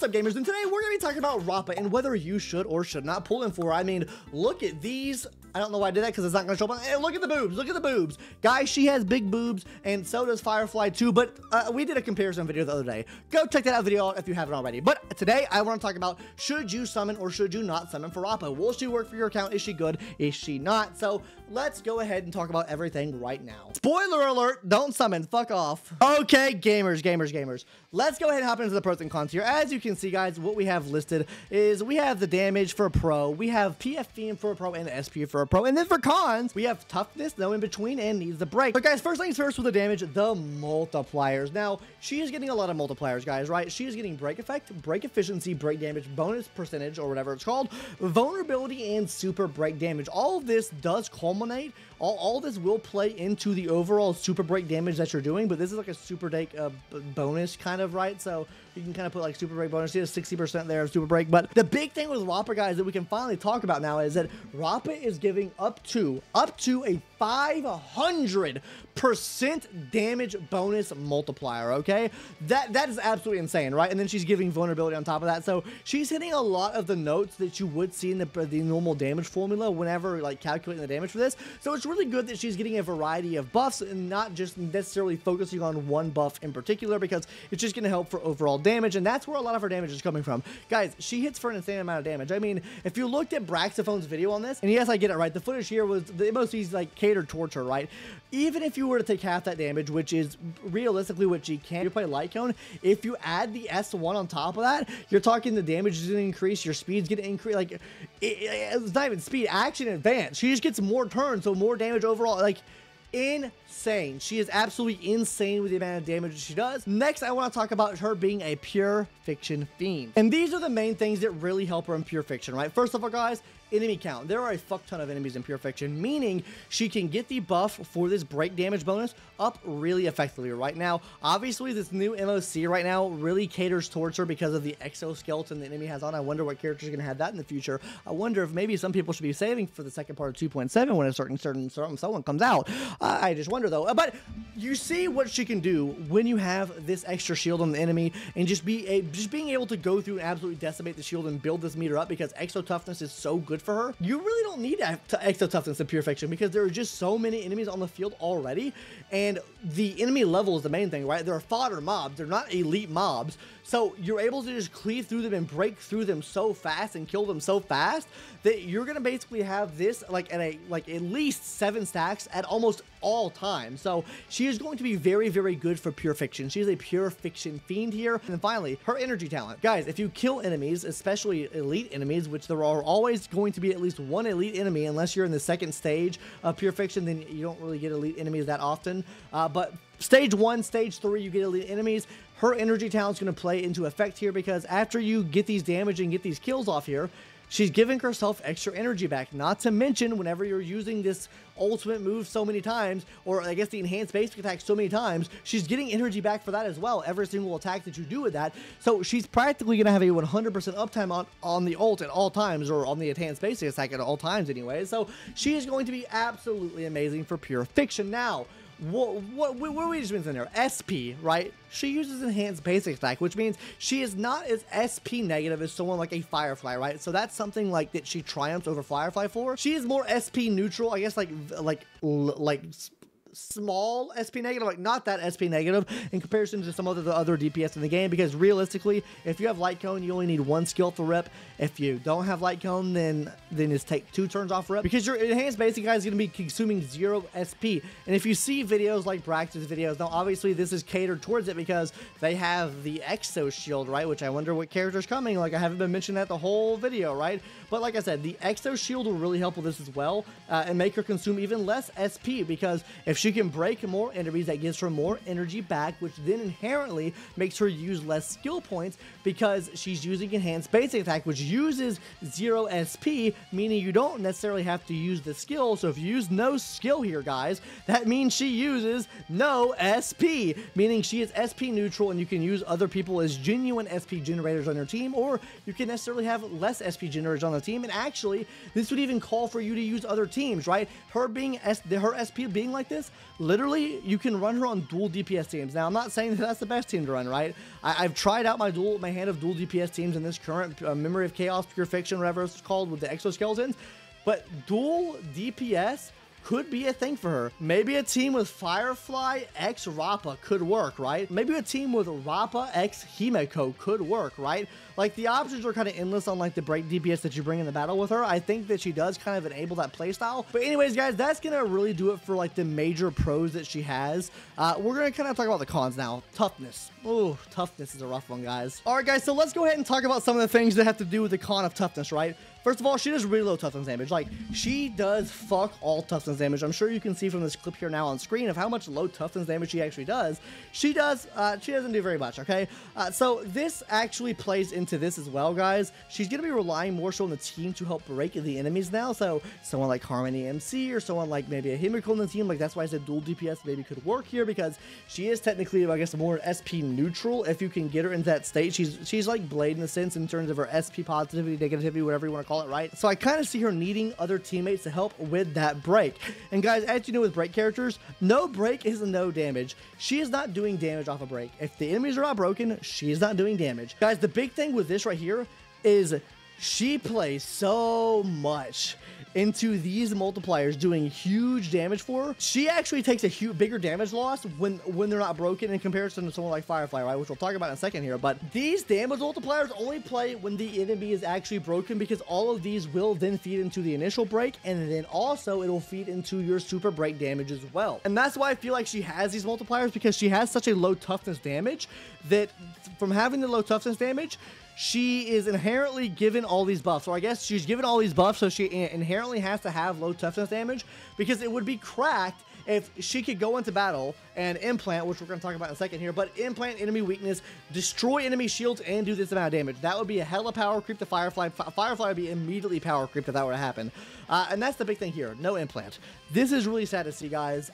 What's up, gamers? And today we're going to be talking about Rappa and whether you should or should not pull in for her. I mean, look at these. I don't know why I did that because it's not going to show up. Hey, look at the boobs. Look at the boobs. Guys, she has big boobs, and so does Firefly too, but we did a comparison video the other day. Go check that out video out if you haven't already. But today, I want to talk about should you summon or should you not summon for Rappa? Will she work for your account? Is she good? Is she not? So let's go ahead and talk about everything right now. Spoiler alert, don't summon. Fuck off. Okay, gamers. Let's go ahead and hop into the pros and cons here. As you can see, guys, what we have listed is we have the damage for a pro, we have PF Fiend for a pro, and SP for a pro. And then for cons, we have toughness, no in between, and needs the break. But guys, first things first with the damage, the multipliers. Now, she is getting a lot of multipliers, guys, right? She is getting break effect, break efficiency, break damage, bonus percentage, or whatever it's called, vulnerability, and super break damage. All of this does culminate. All this will play into the overall super break damage that you're doing, but this is like a super break bonus kind of, right? So you can kind of put like super break bonus. She has 60% there of super break. But the big thing with Rappa, guys, that we can finally talk about now is that Rappa is giving up to a 500% damage bonus multiplier, okay? That is absolutely insane, right? And then she's giving vulnerability on top of that. So she's hitting a lot of the notes that you would see in the normal damage formula whenever like calculating the damage for this. So it's really good that she's getting a variety of buffs and not just necessarily focusing on one buff in particular, because it's just going to help for overall damage, and that's where a lot of her damage is coming from. Guys, she hits for an insane amount of damage. I mean, if you looked at Braxophone's video on this, and yes, I get it, right? The footage here was the MOC's like catered towards her, right? Even if you were to take half that damage, which is realistically what she can, you play Light Cone, if you add the S1 on top of that, you're talking the damage is going to increase, your speed's going to increase, like, it's not even speed, action advance. She just gets more turns, so more damage overall, like, insane. She is absolutely insane with the amount of damage she does. Next, I want to talk about her being a pure fiction fiend. And these are the main things that really help her in pure fiction, right? First of all, guys, enemy count. There are a fuck ton of enemies in pure fiction, meaning she can get the buff for this break damage bonus up really effectively right now. Obviously, this new MOC right now really caters towards her because of the exoskeleton the enemy has on. I wonder what characters are going to have that in the future. I wonder if maybe some people should be saving for the second part of 2.7 when a certain someone comes out. I just wonder though. But you see what she can do when you have this extra shield on the enemy and just being able to go through and absolutely decimate the shield and build this meter up, because exo toughness is so good for her. You really don't need exo toughness in pure fiction because there are just so many enemies on the field already, and the enemy level is the main thing, right? They're fodder mobs, they're not elite mobs, so you're able to just cleave through them and break through them so fast and kill them so fast that you're gonna basically have this like at least 7 stacks at almost all times. So she is going to be very, very good for pure fiction. She is a pure fiction fiend here. And then finally, her energy talent. Guys, if you kill enemies, especially elite enemies, which there are always going to be at least one elite enemy, unless you're in the second stage of pure fiction, then you don't really get elite enemies that often. But stage 1, stage 3, you get elite enemies. Her energy talent is going to play into effect here, because after you get these damage and get these kills off here, she's giving herself extra energy back. Not to mention, whenever you're using this ultimate move so many times, or I guess the enhanced basic attack so many times, she's getting energy back for that as well, every single attack that you do with that. So she's practically going to have a 100% uptime on the ult at all times, or on the enhanced basic attack at all times anyway. So she is going to be absolutely amazing for pure fiction. Now, what we just mentioned there, SP, right? She uses enhanced basic attack, which means she is not as SP negative as someone like a Firefly, right? So that's something like that she triumphs over Firefly for. She is more SP neutral, I guess, like small SP negative, like not that SP negative in comparison to some other DPS in the game, because realistically, if you have Light Cone, you only need 1 skill for rip. If you don't have Light Cone, then just take 2 turns off rip, because your enhanced basic guy is going to be consuming 0 SP. And if you see videos like Brax's videos, now obviously this is catered towards it because they have the Exo Shield, right? Which I wonder what character's coming. Like, I haven't been mentioning that the whole video, right? But like I said, the Exo Shield will really help with this as well, and make her consume even less SP, because if she can break more enemies, that gives her more energy back, which then inherently makes her use less skill points, because she's using enhanced basic attack, which uses 0 SP, meaning you don't necessarily have to use the skill. So if you use no skill here, guys, that means she uses no SP, meaning she is SP neutral, and you can use other people as genuine SP generators on your team, or you can necessarily have less SP generators on the team. And actually, this would even call for you to use other teams, right? Her SP being like this literally you can run her on dual DPS teams. Now, I'm not saying that that's the best team to run, right? I've tried out my hand of dual DPS teams in this current Memory of Chaos, Pure Fiction, whatever it's called, with the exoskeletons, but dual DPS could be a thing for her. Maybe a team with Firefly x Rappa could work, right? Maybe a team with Rappa x Himeko could work, right? Like, the options are kind of endless on like the break DPS that you bring in the battle with her. I think that she does kind of enable that playstyle. But anyways, guys, that's gonna really do it for like the major pros that she has. We're gonna kind of talk about the cons now. Toughness. Oh, toughness is a rough one, guys. All right, guys, so let's go ahead and talk about some of the things that have to do with the con of toughness, right? First of all, she does really low toughness damage. Like, she does fuck all toughness damage. I'm sure you can see from this clip here now on screen of how much low toughness damage she actually does. She doesn't do very much, okay? So this actually plays into this as well, guys. She's going to be relying more so on the team to help break the enemies now. So someone like Harmony MC or someone like maybe a Himiko on the team, like that's why I said dual DPS maybe could work here, because she is technically, I guess, more SP neutral if you can get her into that state. She's like Blade in a sense in terms of her SP positivity, negativity, whatever you want to call it, right? So I kind of see her needing other teammates to help with that break. And guys, as you know with break characters, no break is no damage. She is not doing damage off a break. If the enemies are not broken, she is not doing damage. Guys, the big thing with this right here is she plays so much into these multipliers, doing huge damage for her. She actually takes a bigger damage loss when they're not broken in comparison to someone like Firefly, right? Which we'll talk about in a second here. But these damage multipliers only play when the enemy is actually broken, because all of these will then feed into the initial break, and then also it'll feed into your super break damage as well. And that's why I feel like she has these multipliers, because she has such a low toughness damage that from having the low toughness damage, she is inherently given all these buffs. Or I guess she's given all these buffs, so she inherently has to have low toughness damage, because it would be cracked if she could go into battle and implant, which we're going to talk about in a second here, but implant enemy weakness, destroy enemy shields, and do this amount of damage. That would be a hella power creep to Firefly. Firefly would be immediately power creeped if that were to happen. And that's the big thing here. No implant. This is really sad to see, guys.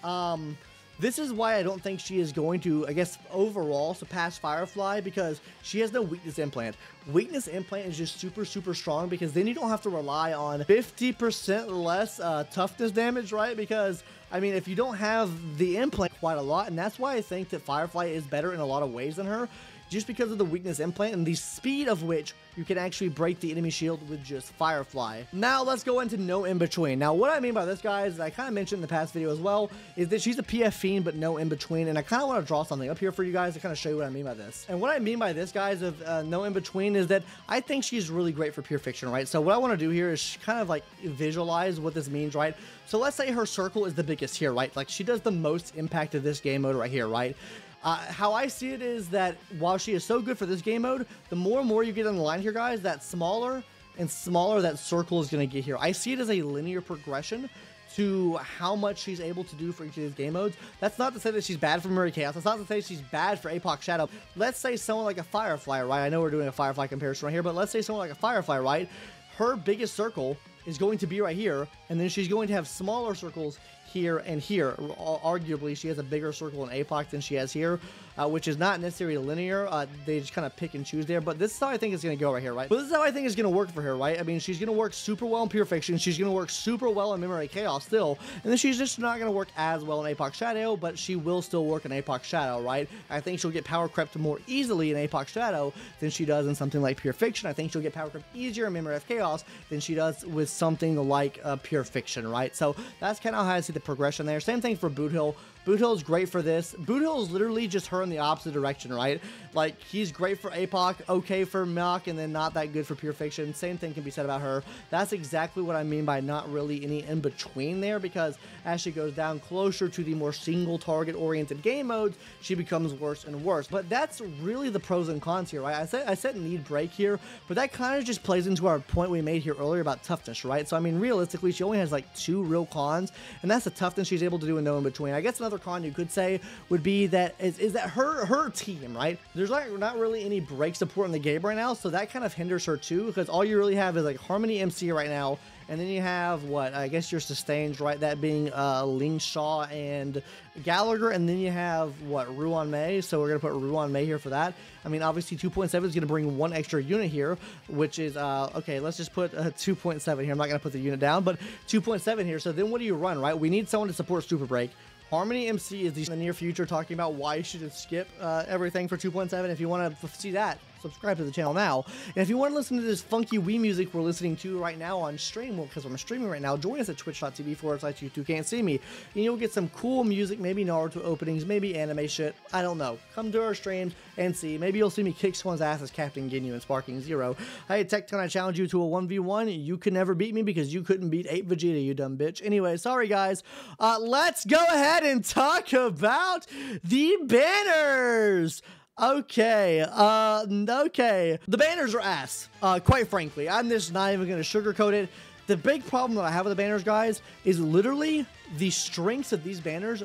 This is why I don't think she is going to, I guess, overall surpass Firefly, because she has no weakness implant. Weakness implant is just super, super strong, because then you don't have to rely on 50% less toughness damage, right? Because, I mean, if you don't have the implant quite a lot, and that's why I think that Firefly is better in a lot of ways than her, just because of the weakness implant and the speed of which you can actually break the enemy shield with just Firefly. Now let's go into no in-between. Now what I mean by this, guys, I kind of mentioned in the past video as well, is that she's a PF Fiend but no in-between, and I kind of want to draw something up here for you guys to kind of show you what I mean by this. And what I mean by this, guys, of no in-between, is that I think she's really great for Pure Fiction, right? So what I want to do here is kind of like visualize what this means, right? So let's say her circle is the biggest here, right? Like, she does the most impact of this game mode right here, right? How I see it is that while she is so good for this game mode, the more and more you get on the line here, guys, that smaller and smaller that circle is going to get here. I see it as a linear progression to how much she's able to do for each of these game modes. That's not to say that she's bad for Memory Chaos. That's not to say she's bad for APOC Shadow. Let's say someone like a Firefly, right? I know we're doing a Firefly comparison right here, but let's say someone like a Firefly, right? Her biggest circle is going to be right here, and then she's going to have smaller circles here and here. Arguably, she has a bigger circle in APOC than she has here, which is not necessarily linear. They just kind of pick and choose there, but this is how I think it's going to go right here, right? But this is how I think it's going to work for her, right? I mean, she's going to work super well in Pure Fiction. She's going to work super well in Memory Chaos still, and then she's just not going to work as well in APOC Shadow, but she will still work in APOC Shadow, right? I think she'll get power crept more easily in APOC Shadow than she does in something like Pure Fiction. I think she'll get power crept easier in Memory of Chaos than she does with something like Pure Fiction, right? So that's kind of how I see the progression there. Same thing for Boothill. Boothill is great for this. Boothill is literally just her in the opposite direction, right? Like, he's great for APOC, okay for Mach, and then not that good for Pure Fiction. Same thing can be said about her. That's exactly what I mean by not really any in-between there, because as she goes down closer to the more single target-oriented game modes, she becomes worse and worse. But that's really the pros and cons here, right? I said need break here, but that kind of just plays into our point we made here earlier about toughness, right? So, I mean, realistically, she only has like 2 real cons, and that's the toughness she's able to do in no in-between. I guess another con you could say would be that is that her team, right? There's like not really any break support in the game right now, so that kind of hinders her too, because all you really have is like Harmony MC right now, and then you have what I guess your sustains, right? That being Ling Shaw and Gallagher, and then you have what, Ruan Mei. So we're gonna put Ruan Mei here for that. I mean, obviously 2.7 is gonna bring 1 extra unit here, which is okay. Let's just put 2.7 here. I'm not gonna put the unit down, but 2.7 here. So then what do you run, right? We need someone to support Super Break. Harmony MC is in the near future talking about why you should just skip everything for 2.7. If you want to see that, subscribe to the channel now. And if you want to listen to this funky Wii music we're listening to right now on stream, well, because I'm streaming right now, join us at twitch.tv/YouTube Can't See Me. And you'll get some cool music, maybe Naruto openings, maybe anime shit. I don't know. Come to our streams and see. Maybe you'll see me kick someone's ass as Captain Ginyu and Sparking Zero. Hey, Tecton, I challenge you to a 1v1. You could never beat me because you couldn't beat 8 Vegeta, you dumb bitch. Anyway, sorry guys. Let's go ahead and talk about the banners. Okay, okay. The banners are ass, quite frankly. I'm just not even going to sugarcoat it. The big problem that I have with the banners, guys, is literally the strengths of these banners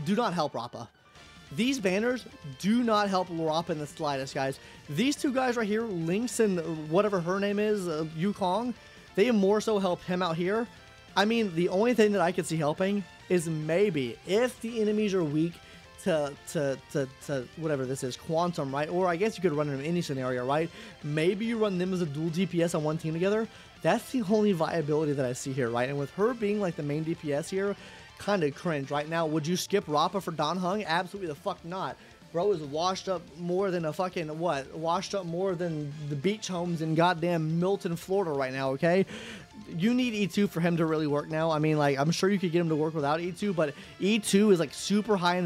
do not help Rappa. These banners do not help Rappa in the slightest, guys. These two guys right here, Lynx and whatever her name is, Yukong, they more so help him out here. I mean, the only thing that I could see helping is maybe if the enemies are weak to whatever this is, Quantum, right? Or I guess you could run them in any scenario, right? Maybe you run them as a dual DPS on one team together. That's the only viability that I see here, right? And with her being like the main DPS here, kind of cringe right now. Would you skip Rappa for Dan Heng? Absolutely the fuck not. Bro is washed up more than a fucking, what? Washed up more than the beach homes in goddamn Milton, Florida right now, okay? You need E2 for him to really work now. I mean, like, I'm sure you could get him to work without E2, but E2 is like super high in